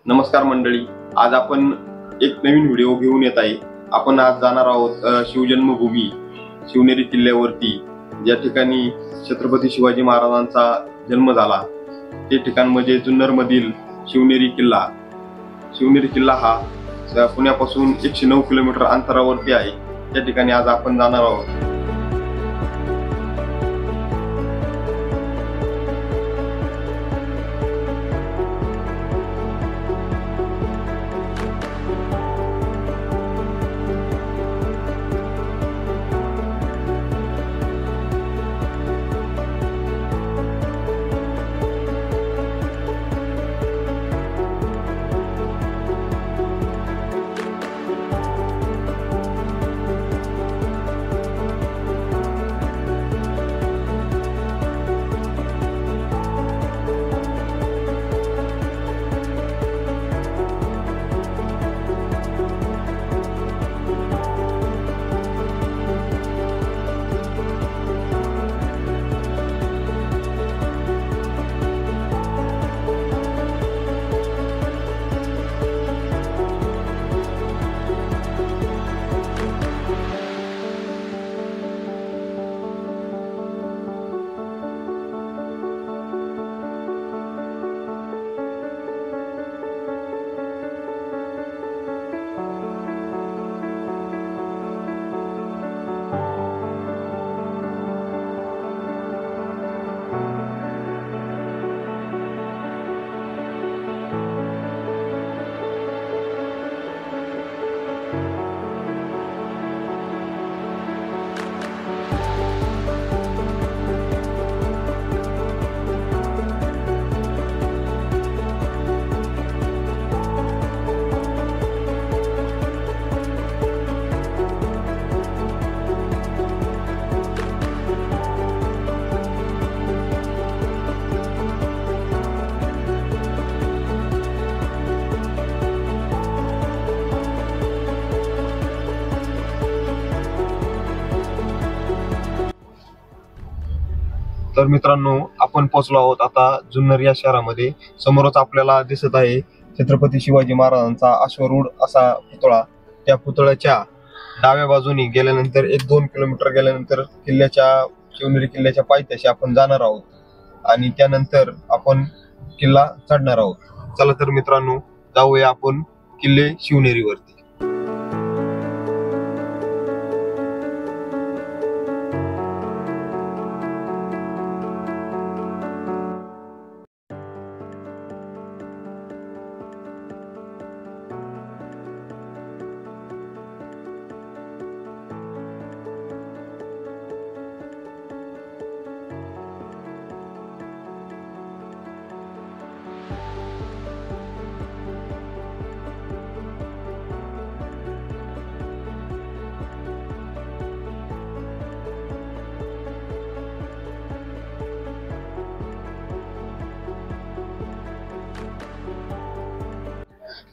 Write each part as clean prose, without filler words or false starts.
नमस्कार मंडळी, आज आपण एक नवीन व्हिडिओ घेऊन येत आहे। आपण आज जाणार आहोत शिवजन्मभूमी शिवनेरी किल्ल्यावरती, ज्या ठिकाणी छत्रपती शिवाजी महाराजांचा जन्म झाला। ते ठिकाण म्हणजे जुन्नर मधील शिवनेरी किल्ला। शिवनेरी किल्ला हा पुण्यापासून 109 किलोमीटर अंतरावरती आहे। त्या ठिकाणी आज आपण जाणार आहोत। तर मित्रांनो, आपण पोहोचलो आहोत आता जुन्नर या शहरामध्ये। समोरच आपल्याला दिसत आहे छत्रपती शिवाजी महाराजांचा अश्वरूढ असा पुतळा। त्या पुतळ्याच्या डाव्या बाजूने गेल्यानंतर 1-2 किलोमीटर गेल्यानंतर शिवनेरी किल्ल्याच्या पायथ्याशी आपण जाणार आहोत आणि त्यानंतर आपण किल्ला चढणार आहोत। चला तर मित्रांनो, जाऊया आपण किल्ले शिवनेरीवरती।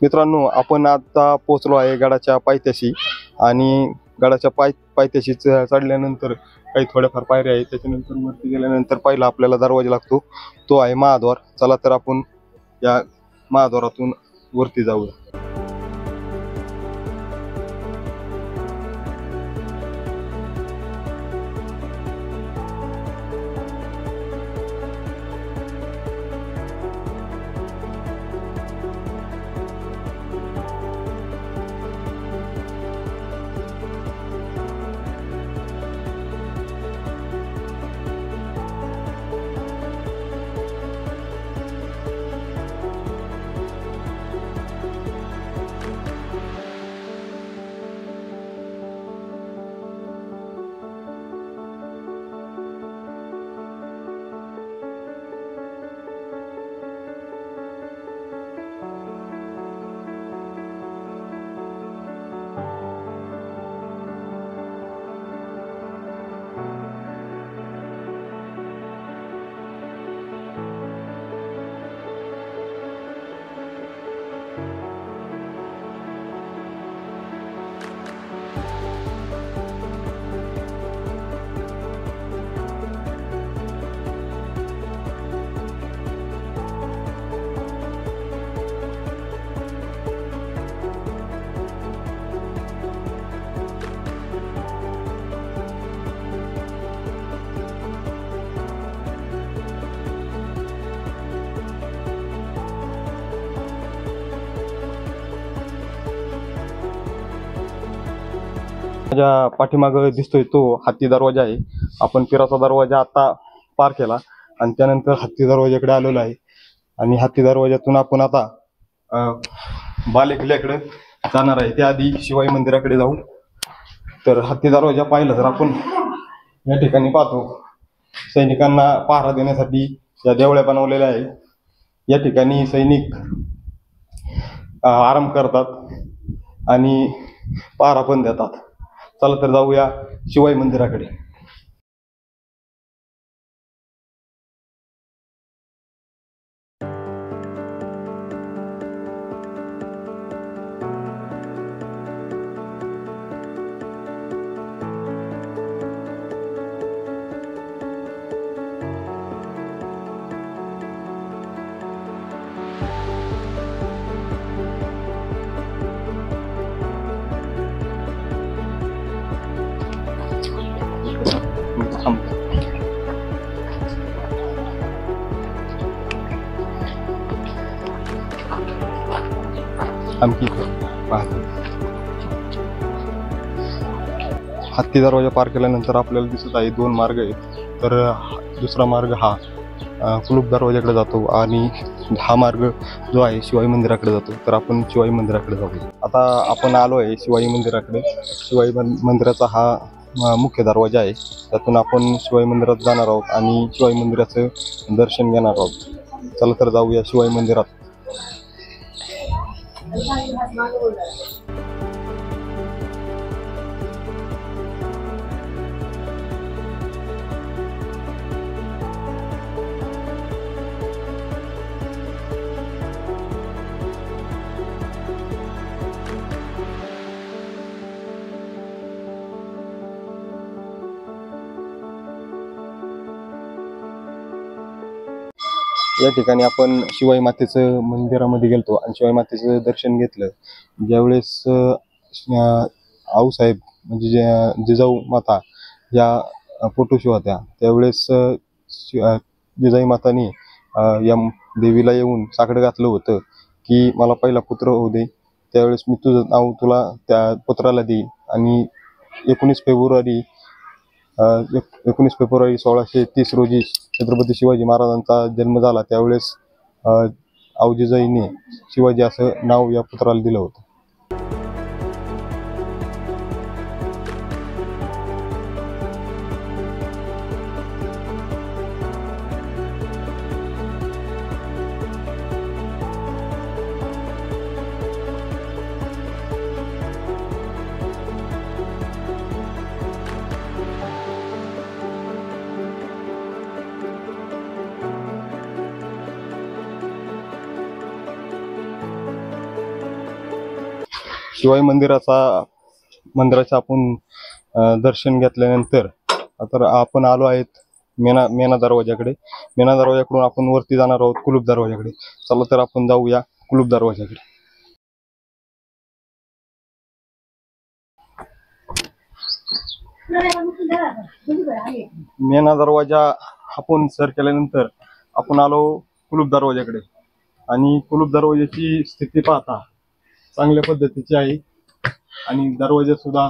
मित्रांनो, आपण आता पोहोचलो आहे गडाच्या पायथ्याशी आणि गडाच्या पायथ्याशी चढल्यानंतर काही थोड्याफार पायऱ्या आहेत। त्याच्यानंतर वरती गेल्यानंतर पहिला आपल्याला दरवाजा लागतो, तो आहे महाद्वार। चला तर आपण या महाद्वारातून वरती जाऊया। माझ्या पाठीमागं दिसतोय तो हत्ती दरवाजा आहे. आपण पिराचा दरवाजा आता पार केला आणि त्यानंतर हत्ती दरवाजाकडे आलेलो आहे आणि हत्ती दरवाजातून आपण आता बाले किल्ल्याकडे जाणार आहे. त्याआधी शिवाई मंदिराकडे जाऊ. तर हत्ती दरवाजा पाहिला तर आपण या ठिकाणी पाहतो सैनिकांना पहारा देण्यासाठी या देवळ्या बनवलेल्या आहे. या ठिकाणी सैनिक आराम करतात आणि पहारा पण देतात. चला तर जाऊया शिवाई मंदिराकडे. हत्ती दरवाजा पार केल्यानंतर आपल्याला दिसत आहे 2 मार्ग आहेत. तर दुसरा मार्ग हा कुलूप दरवाजाकडे जातो आणि हा मार्ग जो आहे शिवाई मंदिराकडे जातो. तर आपण शिवाई मंदिराकडे जाऊ. आता आपण आलो आहे शिवाई मंदिराकडे. शिवाई मंदिराचा हा मुख्य दरवाजा आहे. त्यातून आपण शिवाई मंदिरात जाणार आहोत आणि शिवाई मंदिराचं दर्शन घेणार आहोत. चला तर जाऊया शिवाई मंदिरात. या ठिकाणी आपण शिवाई मातेचं मंदिरामध्ये गेलतो आणि शिवाई मातेचं दर्शन घेतलं. ज्यावेळेस आऊसाहेब म्हणजे जिजाऊ माता या पोटोशी होत्या त्यावेळेस जिजाई मातानी या देवीला येऊन साकडं घातलं होतं की मला पहिला पुत्र होऊ दे, त्यावेळेस मी तुझं नाव तुला त्या पुत्राला देईन. आणि 19 फेब्रुवारी 1630 रोजी छत्रपती शिवाजी महाराजांचा जन्म झाला. त्यावेळेस आऊ जिजाईने शिवाजी असं नाव या पुत्राला दिलं होतं. शिवाई मंदिराच्या आपण दर्शन घेतल्यानंतर आता आपण आलो आहेत मेना दरवाजाकडे. मेना दरवाजाकडून आपण वरती जाणार आहोत कुलूप दरवाजाकडे. चला तर आपण जाऊया कुलूप दरवाजाकडे. मेना दरवाजा आपण सर केल्यानंतर आपण आलो कुलूप दरवाजाकडे आणि कुलूप दरवाजाची स्थिती पाहता चांगल्या पद्धतीची आहे आणि दरवाजा सुद्धा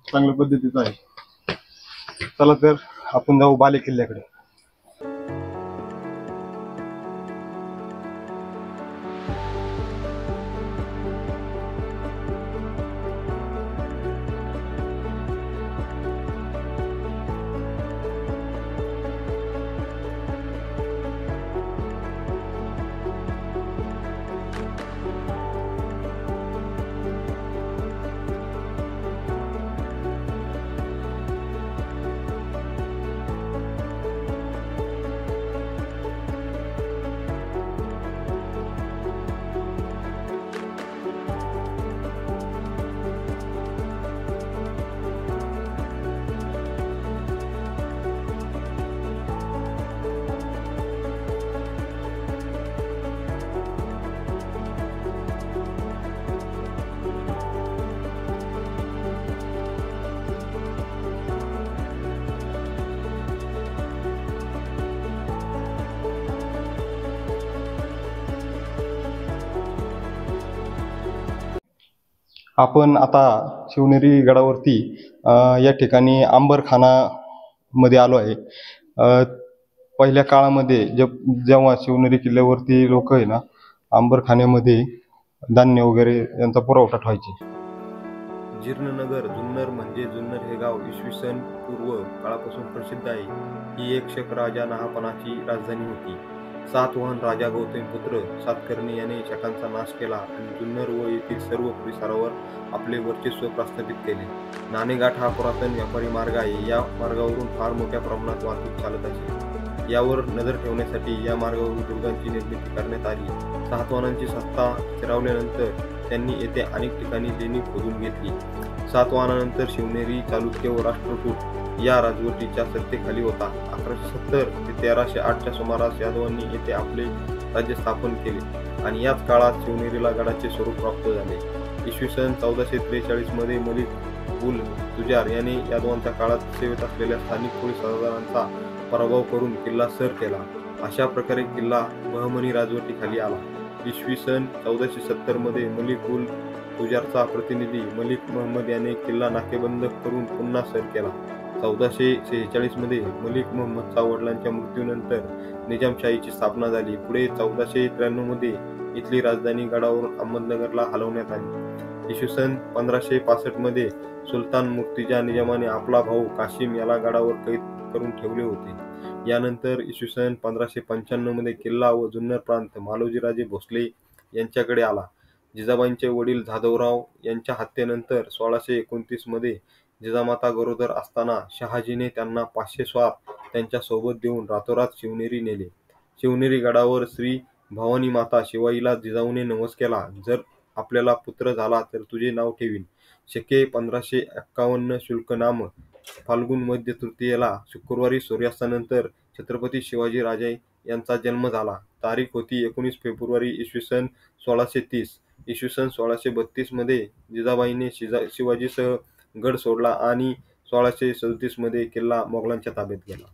चांगल्या पद्धतीचा आहे. चला तर आपण जाऊ बाले किल्ल्याकडे. आपण आता शिवनेरी गडावरती या ठिकाणी अंबरखाना मध्ये आलो आहे. पहिल्या काळामध्ये जेव्हा शिवनेरी किल्ल्यावरती लोक आहे ना, अंबरखान्यामध्ये धान्य वगैरे यांचा पुरवठा ठेवायचे. जीर्णनगर जुन्नर म्हणजे जुन्नर हे गाव इसवी सन पूर्व काळापासून प्रसिद्ध आहे. ही एक शक राजा नहापणाची राजधानी होती. सातवाहन राजा गौतमीपुत्र सातकर्णी याने शकांचा नाश केला आणि जुन्नर व येथील सर्व परिसरावर आपले वर्चस्व प्रस्थापित केले. नाणेघाट हा पुरातन व्यापारी मार्ग आहे. या मार्गावरून फार मोठ्या प्रमाणात वाहतूक चालत असे. यावर नजर ठेवण्यासाठी या मार्गावरून दुर्गांची निर्मिती करण्यात आली. सातवाहनांची सत्ता स्थिरावल्यानंतर त्यांनी येथे अनेक ठिकाणी लेणी खोदून घेतली. सातवाहनानंतर शिवनेरी चालुक्य व राष्ट्रकूट या राजवटीच्या सत्तेखाली होता. 1170 ते 1308च्या सुमारास यादवांनी येथे आपले राज्य स्थापन केले आणि याच काळात शिवनेरीला गडाचे स्वरूप प्राप्त झाले. इसवी सन 1443 मध्ये मलिक उल तुजार याने यादवांच्या काळात सेवेत असलेल्या स्थानिक पोलीस सरदारांचा पराभव करून किल्ला सर केला. अशा प्रकारे किल्ला बहमनी राजवटीखाली आला. इसवी सन 1470 मध्ये मलिक उल तुजारचा प्रतिनिधी मलिक महम्मद याने किल्ला नाकेबंद करून पुन्हा सर केला. 1446 मध्ये मलिक महम्मदच्या वडिलांच्या मृत्यूनंतर निजामशाहीची स्थापना झाली. पुढे 1493 मध्ये इथली राजधानी गडावरून अहमदनगरला हलवण्यात आली. इसवी सन 1565 मध्ये सुलतान मुर्तजा निजामाने आपला भाऊ काशिम याला गडावर कैद करून ठेवले होते. यानंतर इसवी सन 1595 मध्ये किल्ला व जुन्नर प्रांत मालोजीराजे भोसले यांच्याकडे आला. जिजाबाईंचे वडील जाधवराव यांच्या हत्येनंतर 1629 मध्ये जिजामाता गरोदर असताना शहाजीने त्यांना 500 स्वार त्यांच्या सोबत देऊन रातोरात शिवनेरी नेले. शिवनेरी गडावर श्री भवानी माता शिवाईला जिजाऊने नवस केला. जर आपल्याला पुत्र झाला तर तुझे नाव ठेवीन. शके 1551 शुल्क नाम फाल्गुन मध्य तृतीयेला शुक्रवारी सूर्यास्तानंतर छत्रपती शिवाजी राजे यांचा जन्म झाला. तारीख होती 19 फेब्रुवारी इसवी सन 1630. इसवी सन 1632 मध्ये जिजाबाईने शिवाजीसह गड सोडला आणि 1637 मध्ये किल्ला मोगलांच्या ताब्यात गेला.